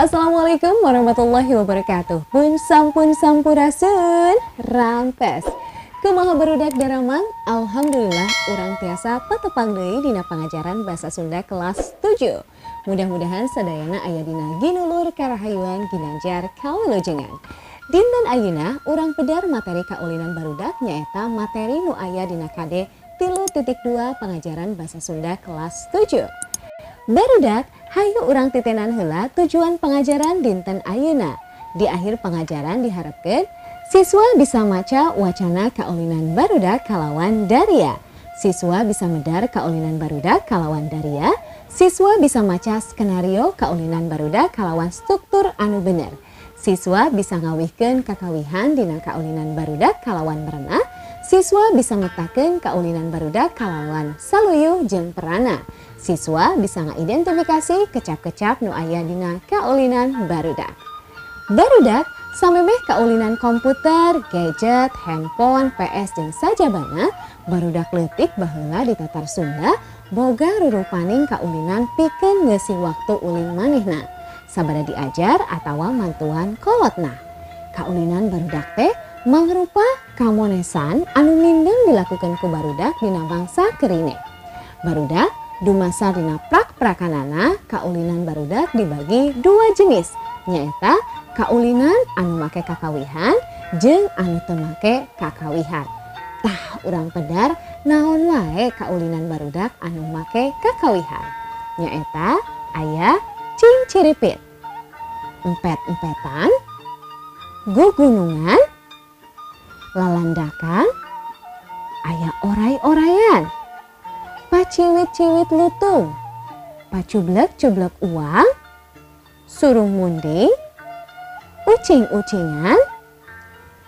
Assalamualaikum warahmatullahi wabarakatuh. Pun sampurasun rampes. Kumaha barudak daramang, alhamdulillah urang tiasa patepang deui dina pangajaran basa Sunda kelas 7. Mudah-mudahan sadayana aya dina ginulur karahayuan ginanjar kawilujengan. Dinten ayeuna urang pedar materi kaulinan barudak nyaeta materi nu aya dina KD 3.2 pangajaran basa Sunda kelas 7. Barudak, hayu urang titenan heula tujuan pengajaran dinten ayeuna. Di akhir pengajaran diharapkeun siswa bisa maca wacana kaulinan barudak kalawan daria. Siswa bisa medar kaulinan barudak kalawan daria. Siswa bisa maca skenario kaulinan barudak kalawan struktur anu bener. Siswa bisa ngawihkeun kakawihan dina kaulinan barudak kalawan merenah. Siswa bisa metakeun kaulinan barudak kalawan saluyu jeung perana. Siswa bisa ngaidentifikasi kecap-kecap nu aya dina kaulinan barudak. Barudak samemeh kaulinan komputer, gadget, handphone, PS jeung sajabana, barudak leutik baheula di tatar Sunda boga rurupaning kaulinan pikeun ngeusi waktu uling manehna. Sabada diajar atawa mantuan kolotna. Kaulinan barudak teh mangrupa kamonesan anu mindeng dilakukan ku barudak dina bangsa kerine. Barudak dumasar dina prak-prakanana, kaulinan barudak dibagi dua jenis, nyaeta kaulinan anu make kakawihan jeung anu teu make kakawihan. Tah urang pedar naon wae kaulinan barudak anu make kakawihan. Nyaeta aya cing-ciripit, empet-empetan, gugunungan, lalandakan, aya oray-orayan, paciwit-ciwit lutung, pacublek-cublek uang, surung munding, ucing-ucingan,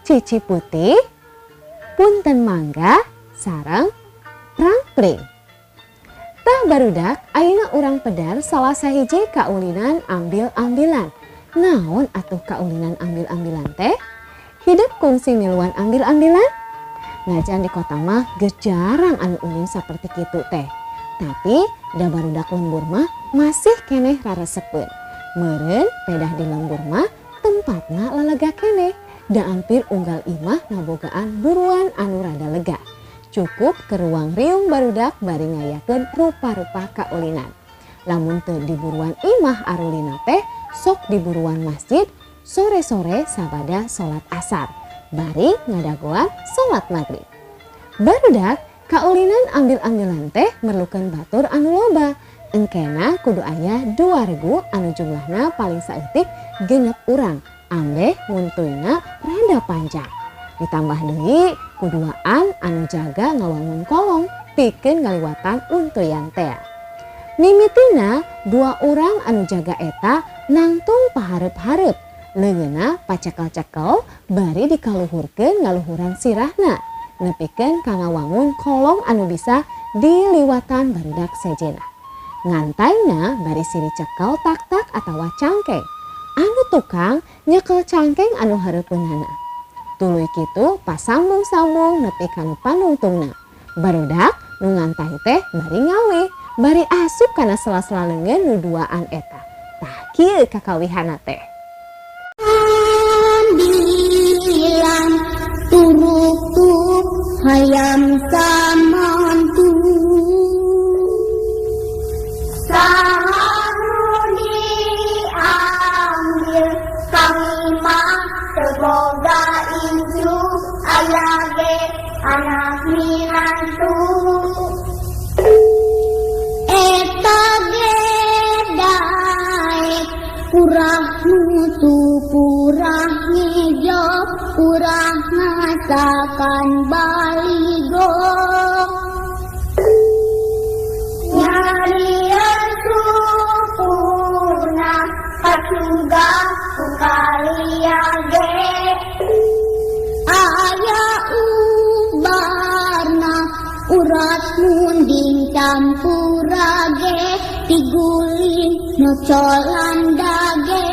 cici putih, punten mangga, sareng prangpling. Tah barudak ayeuna urang pedar salah sahiji kaulinan ambil-ambilan. Naon atuh kaulinan ambil-ambilan teh? Hidup kungsi miluan ambil-ambilan? Ngajan di kota mah geus jarang anu uning saperti kitu teh. Tapi da barudak lembur mah masih keneh raresepeun. Meureun pedah di lembur mah tempatna lalega keneh. Da ampir unggal imah ngabogaan buruan anu rada lega. Cukup ke ruang riung barudak bari ngayakeun rupa-rupa kaulinan. Lamun teu di buruan imah arulina teh sok di buruan masjid sore-sore sabada salat asar. Bari ngadagoan salat maghrib. Barudak kaulinan ambil-ambilan teh merlukeun batur anu loba. Engkena kudu aya 2 regu anu jumlahna paling saeutik 6 urang. Ambeh muntuyna rada panjang. Ditambah deui kuduaan anu jaga ngawangun kolong pikeun ngaliwatan untuyan teh. Mimitina 2 urang anu jaga eta nangtung pahareup-hareup. Leungeunna pacekel-cekel bari dikaluhurkeun ngaluhuran sirahna. Nepikeun ka ngawangun kolong anu bisa diliwatan barudak sejena. Ngantayna bari siri cekel tak-tak atawa cangkeng. Anu tukang nyekel cangkeng anu hareupeunana. Tuluy kitu pasambung-sambung nepi ka nu panungtungna. Barudak nu ngantay teh bari ngawih, bari asup kana sela-sela leungeun nu duaan eta. Tah kieu kakawihanna teh. Bilang turuk-turuk hayam samantu saharu diambil kami mah teboga inju ayage anak minantu eta gedai kurah nutu kurah ngejo kurah ngasakan baligo nyarian supurna pacungga kaliage aya ubarna urat munding campurage tiguling nocolan dage.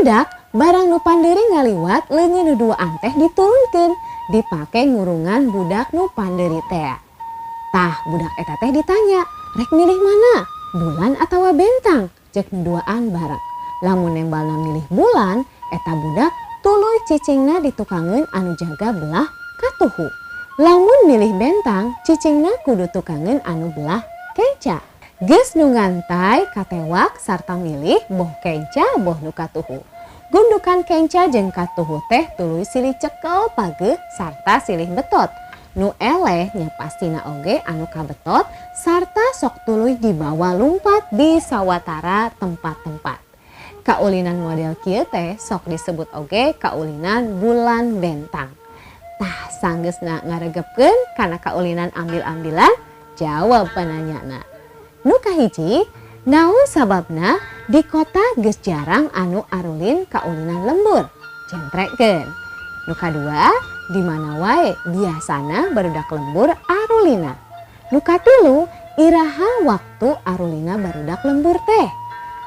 Barudak barang nu panderi ngaliwat leungeun nu duaan teh diturunkeun dipake ngurungan budak nu panderi teh. Tah budak eta teh ditanya, rek milih mana? Bulan atawa bentang? Cek nu duaan bareng. Lamun nembalna milih bulan, eta budak tuluy cicingna ditukangeun anu jaga belah katuhu. Lamun milih bentang, cicingna kudu tukangeun anu belah kenca. Geus nu ngantai katewak sarta milih boh kenca boh nu katuhu. Gundukan kenca jeung katuhu teh tuluy silih cekel pageuh sarta silih betot. Nu eleh nya pastina oge anu kabetot sarta sok tuluy dibawa lumpat di sawatara tempat-tempat. Kaulinan model kieu teh sok disebut oge kaulinan bulan bentang. Tah sanggeusna ngaregepkeun kana kaulinan ambil-ambilan, jawab pananyana. Nu kahiji, naon sababna di kota geus jarang anu arulin kaulinan lembur? Centrekeun. Nu kadua, di mana wae biasana barudak lembur arulina. Nu katilu, iraha waktu arulina barudak lembur teh.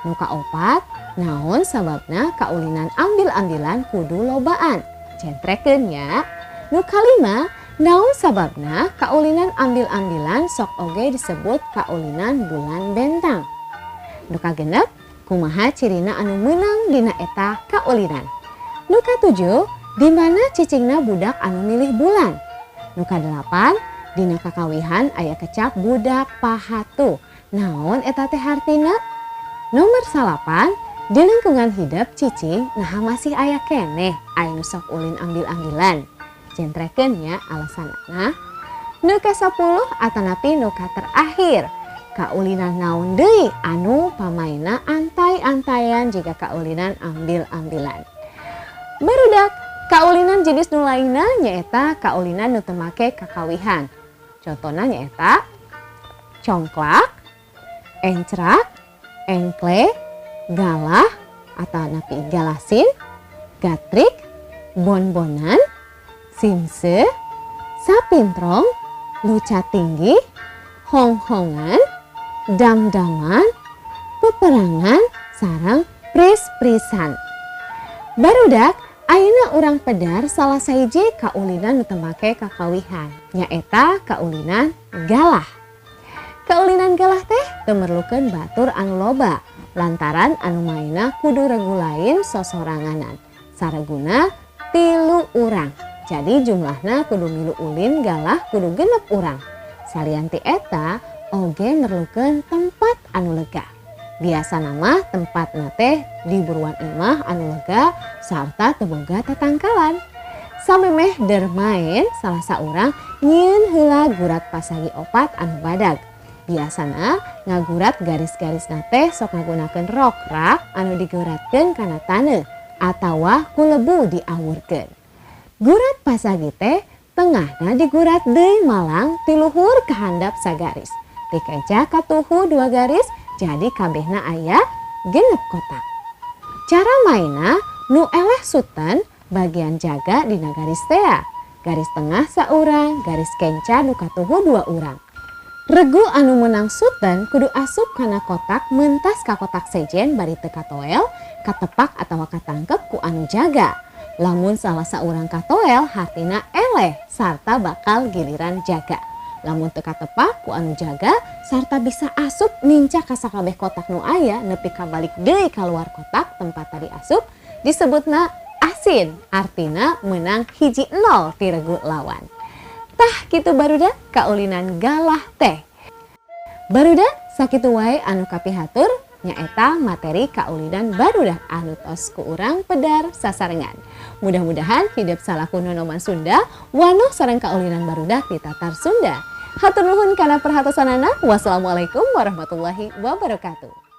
Nu kaopat, naon sababna kaulinan ambil-ambilan kudu lobaan? Centrekeun nya. Nu kalima, naon sababna kaulinan ambil-ambilan sok oge disebut kaulinan bulan bentang? Nu kagenep, kumaha cirina anu meunang dina eta kaulinan? Nu katujuh, di mana cicingna budak anu milih bulan? Nu kadelapan, dina kakawihan aya kecap budak pahatu. Naon eta teh hartina? Nomor salapan, di lingkungan hidup cicing nah masih aya keneh anu sok ulin ambil-ambilan. Centrekeun nya alasanna. Nu ka-10 atanapi nu ka terakhir, kaulinan naon deui anu pamaina antai-antayan jika kaulinan ambil-ambilan? Barudak kaulinan jenis nu lainna nyaeta kaulinan nu teu make kakawihan. Contona nyaeta congklak, encrak, engkle, galah atanapi galasin, gatrik, bonbonan, simse, sapintrong, luca tinggi, hong-hongan, dam-daman, peperangan, sareng pris-prisan. Barudak ayeuna urang pedar salah sahiji kaulinan nu teu make kakawihan, nyaeta kaulinan galah. Kaulinan galah teh teu merlukeun batur anu loba, lantaran anu maina kudu regulain sosoranganan. Sareguna 3 urang. Jadi jumlahna kudu milu ulin galah kudu 6 urang. Salian ti eta oge merlukeun tempat anu lega. Biasa nama tempatna teh di buruan imah anu lega sarta teu boga tatangkalan. Samemeh deur main salah saurang nyieun heula gurat pasagi opat anu badag. Biasana ngagurat garis-garisna teh sok ngagunakeun rokrak anu diguratkeun kana taneuh atawa ku lebu diawurkeun. Gurat pasagi teh tengahna digurat deui malang ti luhur ka handap sagaris. Ti kenca katuhu 2 garis jadi kabehna aya 6 kotak. Cara mainna nu eleh suten bagian jaga dina garis tea. Garis tengah saurang, garis kenca nu katuhu 2 urang. Regu anu menang suten kudu asup kana kotak mentas ka kotak sejen bari teu katoel, katepak atawa katangkep ku anu jaga. Lamun salah saurang katoel hartina eleh sarta bakal giliran jaga. Lamun teu katepak ku anu jaga sarta bisa asup nincak ka sakabeh kotak nu aya nepi ka balik deui ka luar kotak tempat tadi asup disebutna asin. Artina menang 1-0 ti regu lawan. Tah kitu barudak kaulinan galah teh. Barudak sakitu wae anu kapihatur nyaeta materi kaulinan barudak anu tos ku urang pedar sasarengan. Mudah-mudahan hidup salaku nonoman Sunda wanoh sareng kaulinan barudak di tatar Sunda. Hatur nuhun kana perhatosanana. Wassalamualaikum warahmatullahi wabarakatuh.